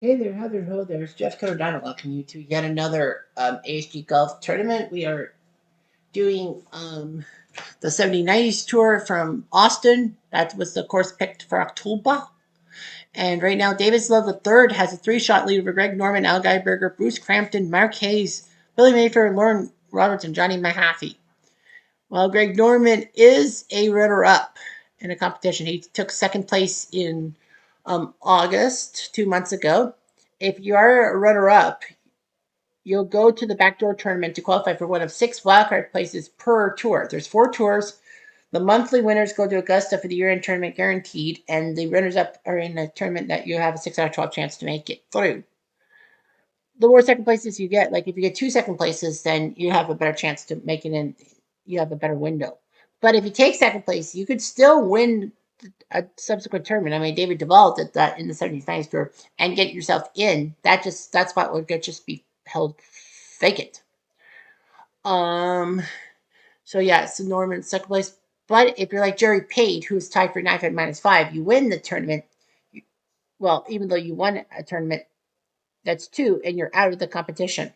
Hey there, Heather Ho. There's Jeff Cardano welcoming you to yet another ASG Golf tournament. We are doing the 7090s tour from Austin. That was the course picked for October. And right now, Davis Love III has a three-shot lead over Greg Norman, Al Geiberger, Bruce Crampton, Mark Hayes, Billy Mayfair, Lauren Roberts, and Johnny Mahaffey. Well, Greg Norman is a runner-up in a competition. He took second place in August, 2 months ago. If you are a runner-up, you'll go to the backdoor tournament to qualify for one of 6 wildcard places per tour. There's 4 tours. The monthly winners go to Augusta for the year-end tournament guaranteed, and the runners-up are in a tournament that you have a 6 out of 12 chance to make it through. The more second places you get, like if you get 2 second places, then you have a better chance to make it in. You have a better window. But if you take second place, you could still win a subsequent tournament. I mean, David Duval did that in the 79th tour and get yourself in. That spot would just be held vacant. Um. So yeah, so Norman second place. But if you're like Jerry Pate, who's tied for 9 -5, you win the tournament. Well, even though you won a tournament, that's 2, and you're out of the competition.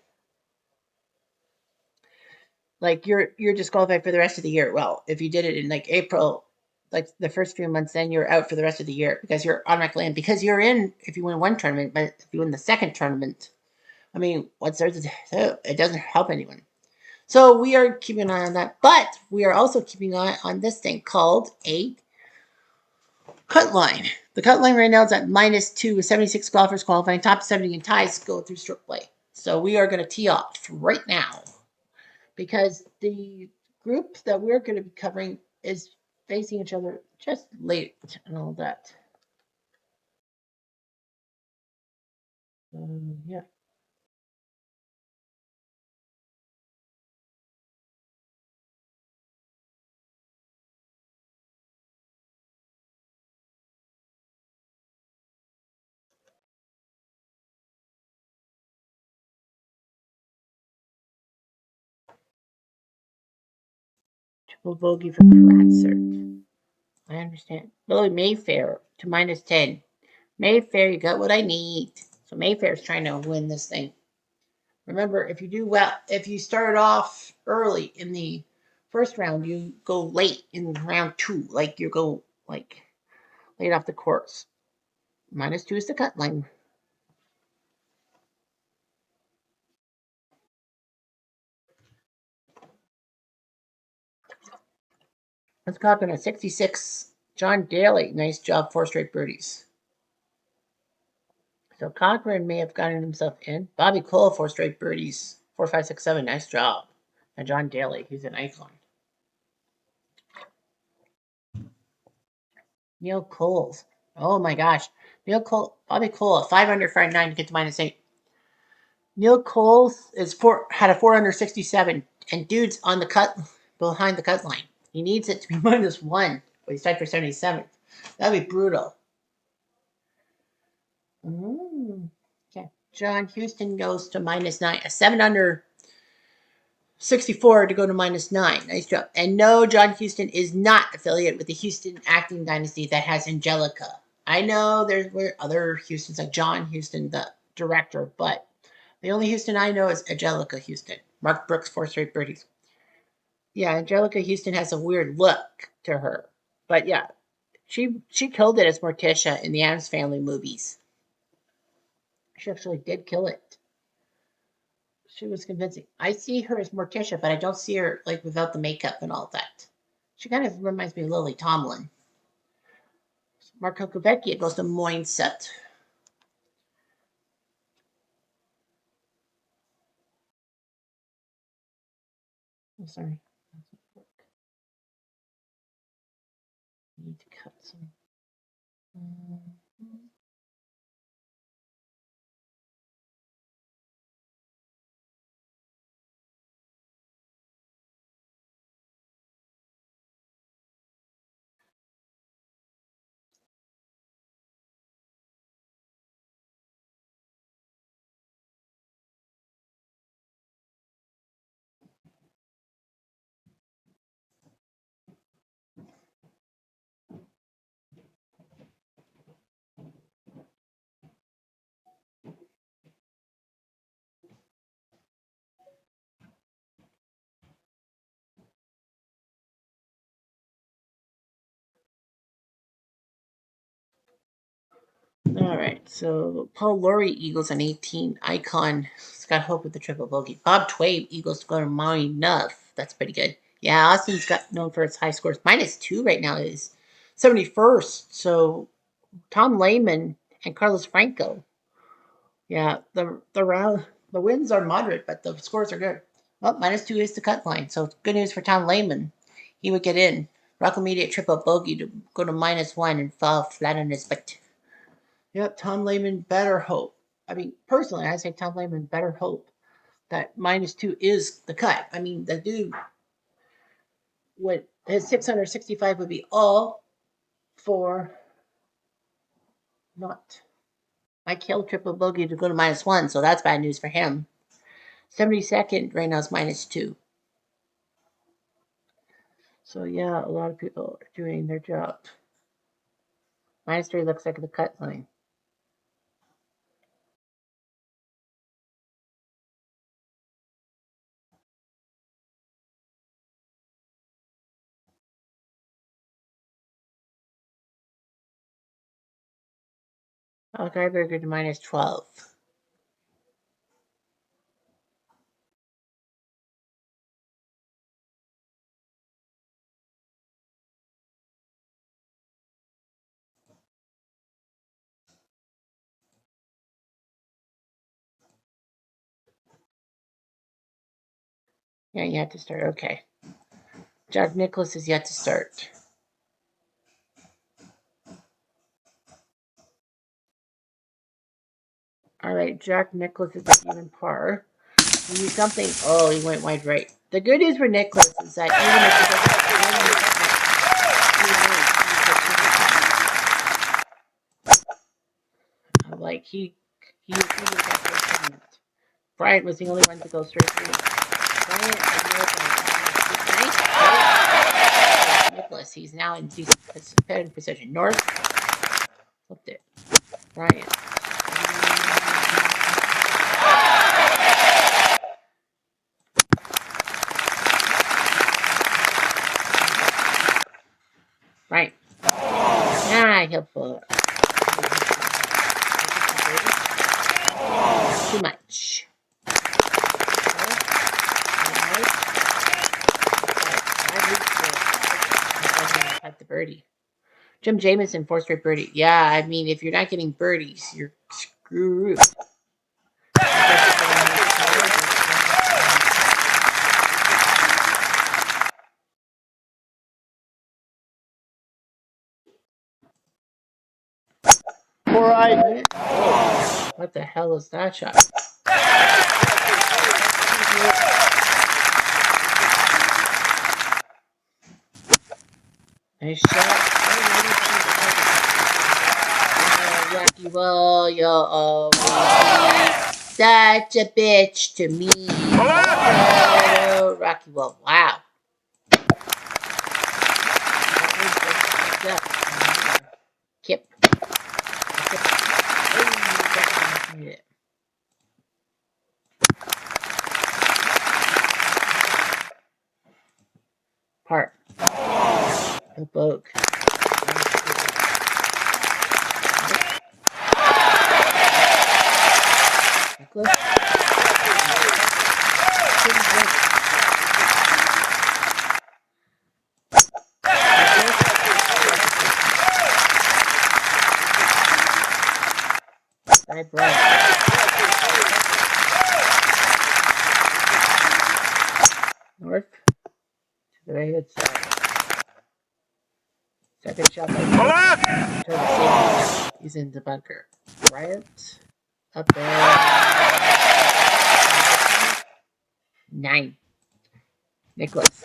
Like you're disqualified for the rest of the year. Well, if you did it in like April, like the first few months, then you're out for the rest of the year because you're automatically in. Because you're in if you win one tournament, but if you win the second tournament, I mean, what's there to do? It doesn't help anyone. So we are keeping an eye on that, but we are also keeping an eye on this thing called a cut line. The cut line right now is at -2 with 76 golfers qualifying. Top 70 and ties go through stroke play. So we are going to tee off right now because the group that we're going to be covering is facing each other just late and all that. Yeah. Triple bogey for Kratzer. I understand. Billy Mayfair to -10. Mayfair, you got what I need. So Mayfair's trying to win this thing. Remember, if you do well, if you start off early in the first round, you go late in round 2. Like you go like late off the course. -2 is the cut line. Let's copy at 66. John Daly, nice job, 4 straight birdies. So Cochran may have gotten himself in. Bobby Cole, 4 straight birdies. 4, 5, 6, 7. Nice job. And John Daly, he's an icon. Neil Coles. Oh my gosh. Neil Cole, Bobby Cole, 5 under, 5 9 to get to -8. Neil Coles had a 4 under 67, and dude's on the cut behind the cut line. He needs it to be -1, but he's tied for 77th. That'd be brutal. Okay. John Houston goes to -9, a 7 under 64 to go to -9. Nice job. And no, John Houston is not affiliated with the Houston acting dynasty that has Angelica. I know there were other Houstons, like John Houston, the director, but the only Houston I know is Angelica Houston. Mark Brooks, 4 straight birdies. Yeah, Angelica Houston has a weird look to her. But yeah, she killed it as Morticia in the Addams Family movies. She actually did kill it. She was convincing. I see her as Morticia, but I don't see her like without the makeup and all that. She kind of reminds me of Lily Tomlin. Marco Covecchia goes to Moinset. I'm sorry. I need to cut some. Mm-hmm. All right, so Paul Lawrie Eagles on 18. Icon Scott Hope with the triple bogey. Bob Twain Eagles to go to Maui Nuff. That's pretty good. Yeah, Austin's got known for its high scores. -2 right now is 71st. So Tom Lehman and Carlos Franco. Yeah, the wins are moderate, but the scores are good. Well, -2 is the cut line, so it's good news for Tom Lehman. He would get in. Rock immediate triple bogey to go to -1 and fall flat on his butt. Yep, Tom Lehman better hope. I mean, personally, I say Tom Lehman better hope that -2 is the cut. I mean, the dude would his 665 would be all for not. I killed triple bogey to go to -1, so that's bad news for him. 72nd right now is -2. So yeah, a lot of people are doing their job. -3 looks like the cut line. Okay, very good to -12. Yeah, you have to start. Okay. Jack Nicklaus is yet to start. All right, Jack Nicklaus is at even par. We need something. Oh, he went wide right. The good news for Nicklaus is that even if like he was that Bryant was the only one to go straight through. Bryant and Nicklaus. He's now in decent position. North flipped it. Bryant. Right. Ah, he'll pull it. Too much. At the birdie. Jim Jamison, 4 straight birdie. Yeah, I mean, if you're not getting birdies, you're screwed. All right. What the hell is that shot? Nice shot. Rocky Wall, you're such a bitch to me. Oh, Rocky Wall, wow. Kip. Part. The boat. I brought north to the very good side. Second shot by he's in the bunker. Bryant up there. 9. Nicklaus.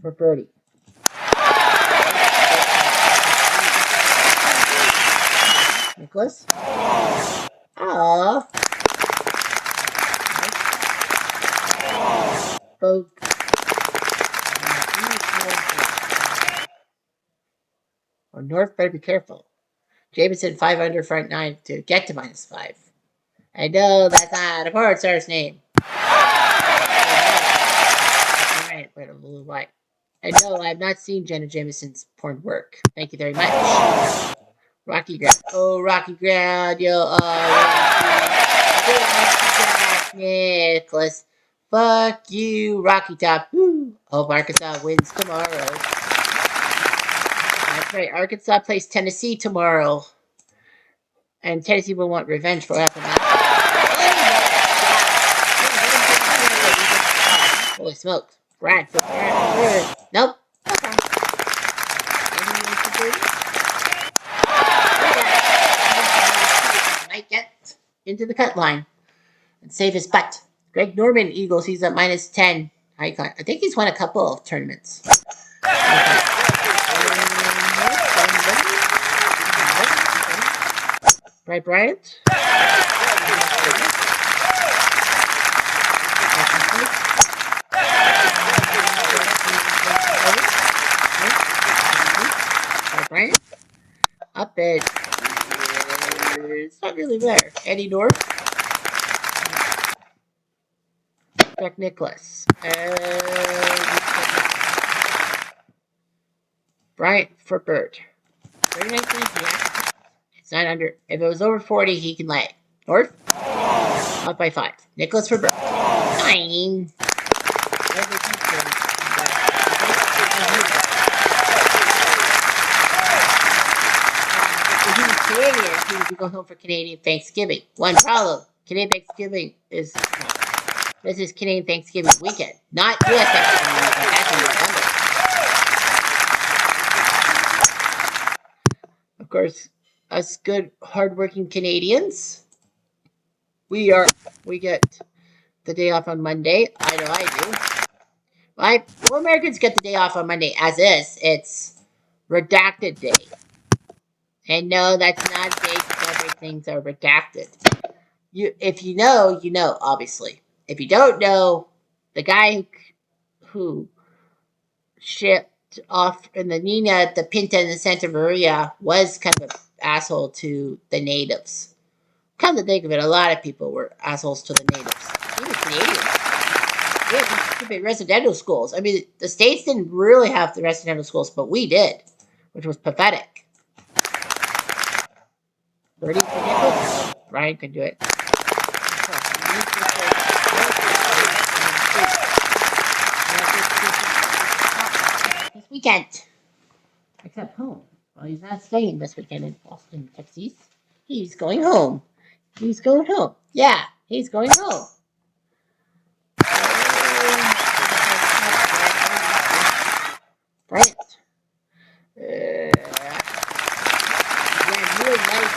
For birdie. Nicklaus. Aww. Boat. Or North better be careful. Jameson 5 under front 9 to get to -5. I know that's not a porn star's name. And no, I have not seen Jenna Jameson's porn work. Thank you very much. Rocky Ground. Oh, Rocky Ground. You'll always be Nicholas. Fuck you, Rocky Top. Woo. Hope Arkansas wins tomorrow. That's right. Arkansas plays Tennessee tomorrow. And Tennessee will want revenge for what happened last year. Holy smokes. Bradford. Nope. Okay. Might get into the cut line and save his butt. Greg Norman, Eagles, he's at -10. I think he's won a couple of tournaments. Right, Bryant? Right, Bryant? Up it. It's not really there. Eddie North. Jack Nicholas. Bryant for Bird. 39 points, yeah. It's not under. If it was over 40, he can lay it. North? Up by 5. Nicholas for Bird. 9. Canadian, he would go home for Canadian Thanksgiving. One problem: Canadian Thanksgiving is this is Canadian Thanksgiving weekend, not U.S. Thanksgiving weekend. That's in November. Of course, us good, hardworking Canadians, we get the day off on Monday. I know I do. Well, Americans get the day off on Monday as is. It's redacted day. And no, that's not a day to celebrate things are redacted. If you know, you know, obviously. If you don't know, the guy who shipped off in the Nina, the Pinta, and the Santa Maria was kind of an asshole to the natives. Come to think of it, a lot of people were assholes to the natives. Even Canadians. We had these stupid residential schools. I mean, the States didn't really have the residential schools, but we did, which was pathetic. Birdie for Nichols? Ryan can do it. This weekend. Except home. Well, he's not staying this weekend in Austin, Texas. He's going home. He's going home. Yeah, he's going home. Bryant. Yeah, really nice.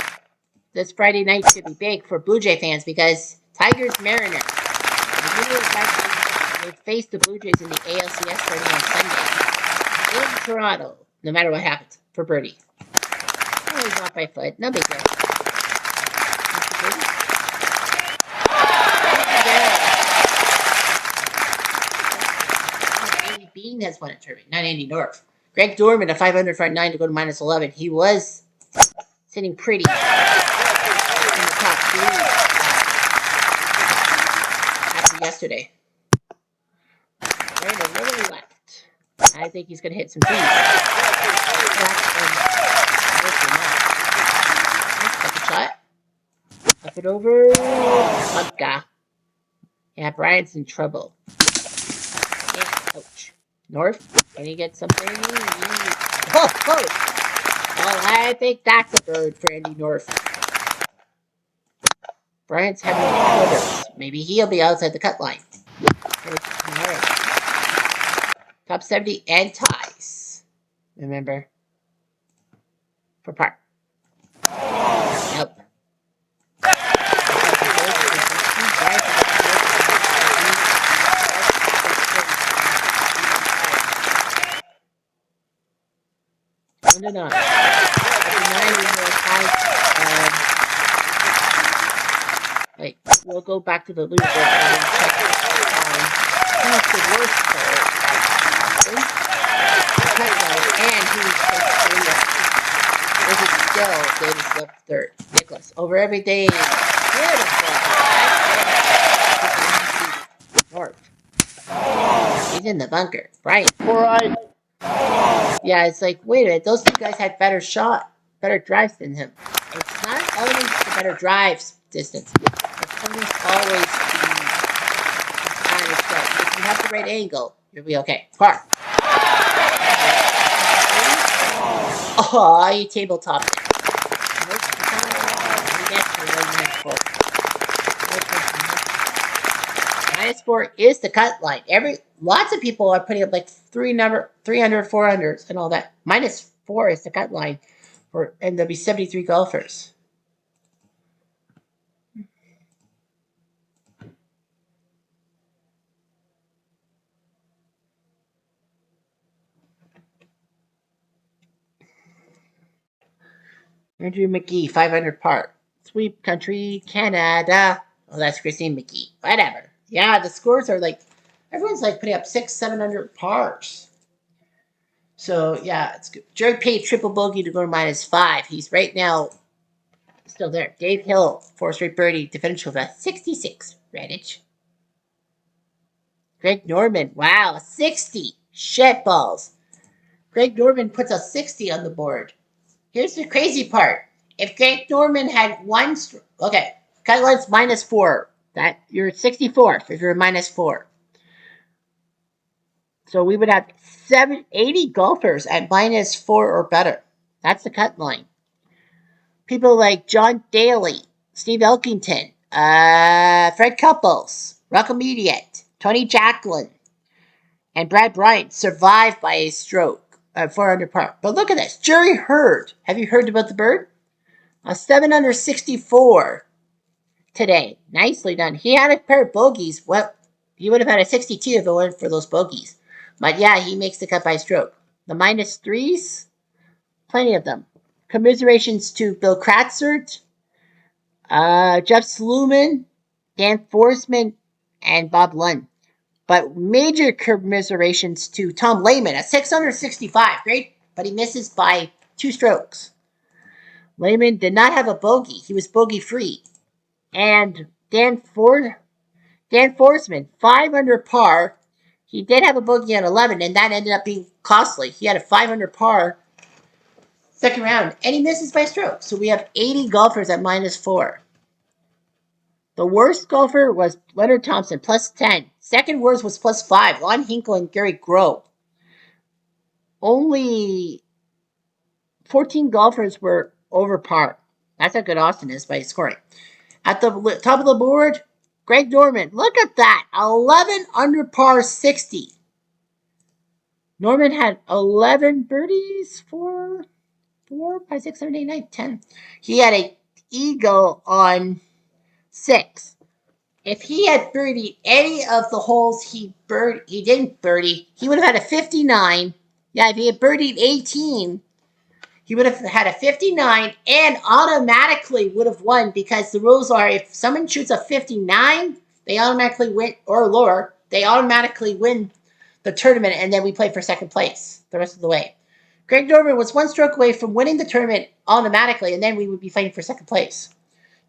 This Friday night should be big for Blue Jay fans because Tigers Mariners. They face the Blue Jays in the ALCS starting on Sunday in Toronto. No matter what happens for Birdie. Oh, he's off by foot. No big deal. Andy Bean has won a tournament, not Andy North. Greg Dorman, a 500 front 9 to go to -11. He was sitting pretty in the top 3 after yesterday. Right, a little left. I think he's going to hit some trees. Second shot. Up it over. Bugga. Yeah, Brian's in trouble. Yeah, ouch. North, can he get something? Oh, oh. Well, I think that's a bird for Andy North. Brian's having troubles. Maybe he'll be outside the cut line. Top 70 and ties. Remember? For par. Nope. No. Wait, we'll go back to the leaderboard and check who's the worst player at and who's is it still Davis left third? Nicholas over everything. Beautiful. North. He's in the bunker. Brian. All right. Yeah, it's like, wait a minute, those two guys had better drives than him. It's not always the better drives distance. It's almost always the advantage that if you have the right angle, you'll be okay. Par. Oh, you tabletop. Nope. -4 is the cut line. Lots of people are putting up like 300, 400s and all that. -4 is the cut line and there'll be 73 golfers. Andrew McGee, 500 par. Sweep country, Canada. Oh, that's Christine McGee. Whatever. Yeah, the scores are like, everyone's like putting up 700 pars. So, yeah, it's good. Jerry paid triple bogey to go to -5. He's right now still there. Dave Hill, 4 straight birdie, defensive at 66. Redditch. Greg Norman, wow, 60. Shit balls. Greg Norman puts a 60 on the board. Here's the crazy part. If Greg Norman had one, okay, cut line's -4. That you're 64th if you're -4. So we would have 80 golfers at -4 or better. That's the cut line. People like John Daly, Steve Elkington, Fred Couples, Rocco Mediate, Tony Jacklin, and Brad Bryant survived by a stroke at 400 par. But look at this. Jerry Hurd. Have you heard about the bird? A 764 today. Nicely done. He had a pair of bogeys. Well, he would have had a 62 if it weren't for those bogeys. But yeah, he makes the cut by stroke. The -3s, plenty of them. Commiserations to Bill Kratzert, Jeff Sluman, Dan Forsman, and Bob Lund. But major commiserations to Tom Lehman at 665. Great, but he misses by 2 strokes. Lehman did not have a bogey. He was bogey free. And Dan Forsman, 500 par. He did have a bogey on 11, and that ended up being costly. He had a 500 par second round, and he misses by a stroke. So we have 80 golfers at -4. The worst golfer was Leonard Thompson, +10. Second worst was +5. Lon Hinkle and Gary Grove. Only 14 golfers were over par. That's how good Austin is by scoring. At the top of the board, Greg Norman. Look at that. 11 under par 60. Norman had 11 birdies, 4, 5, 6, 7, 8, 9, 10. He had an eagle on 6. If he had birdied any of the holes he didn't birdie, he would have had a 59. Yeah, if he had birdied 18, he would have had a 59 and automatically would have won, because the rules are if someone shoots a 59, they automatically win, or lower, they automatically win the tournament, and then we play for second place the rest of the way. Greg Norman was 1 stroke away from winning the tournament automatically, and then we would be fighting for second place.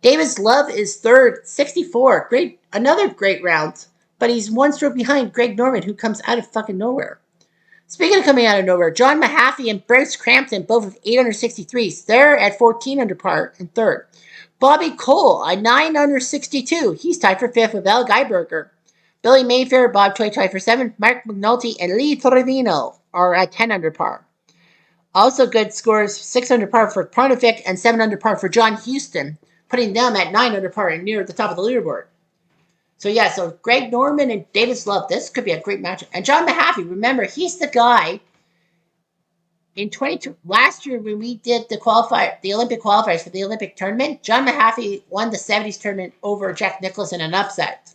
Davis Love is third, 64. Another great round, but he's 1 stroke behind Greg Norman, who comes out of fucking nowhere. Speaking of coming out of nowhere, John Mahaffey and Bryce Crampton, both with 8 under 63s. They're at 14 under par in third. Bobby Cole, a 9 under 62. He's tied for 5th with Al Geiberger. Billy Mayfair, Bob Choi tied for 7th. Mark McNulty and Lee Trevino are at 10 under par. Also good scores, 6 under par for Parnovic and 7 under par for John Houston, putting them at 9 under par and near the top of the leaderboard. So yeah, so Greg Norman and Davis Love, this could be a great matchup. And John Mahaffey, remember, he's the guy in last year when we did the Olympic qualifiers for the Olympic tournament. John Mahaffey won the 70s tournament over Jack Nicklaus in an upset.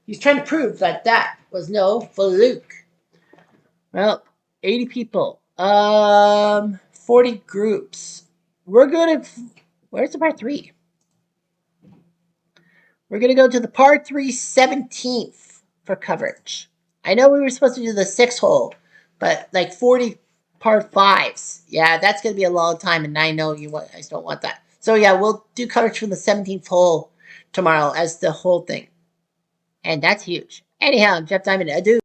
He's trying to prove that that was no fluke. Well, 80 people, 40 groups. Where's the par 3? We're going to go to the par 3 17th for coverage. I know we were supposed to do the 6th hole, but like 40 par 5s. Yeah, that's going to be a long time, and I know you guys don't want that. So yeah, we'll do coverage from the 17th hole tomorrow as the whole thing. And that's huge. Anyhow, I'm Jeff Diamond. Adieu.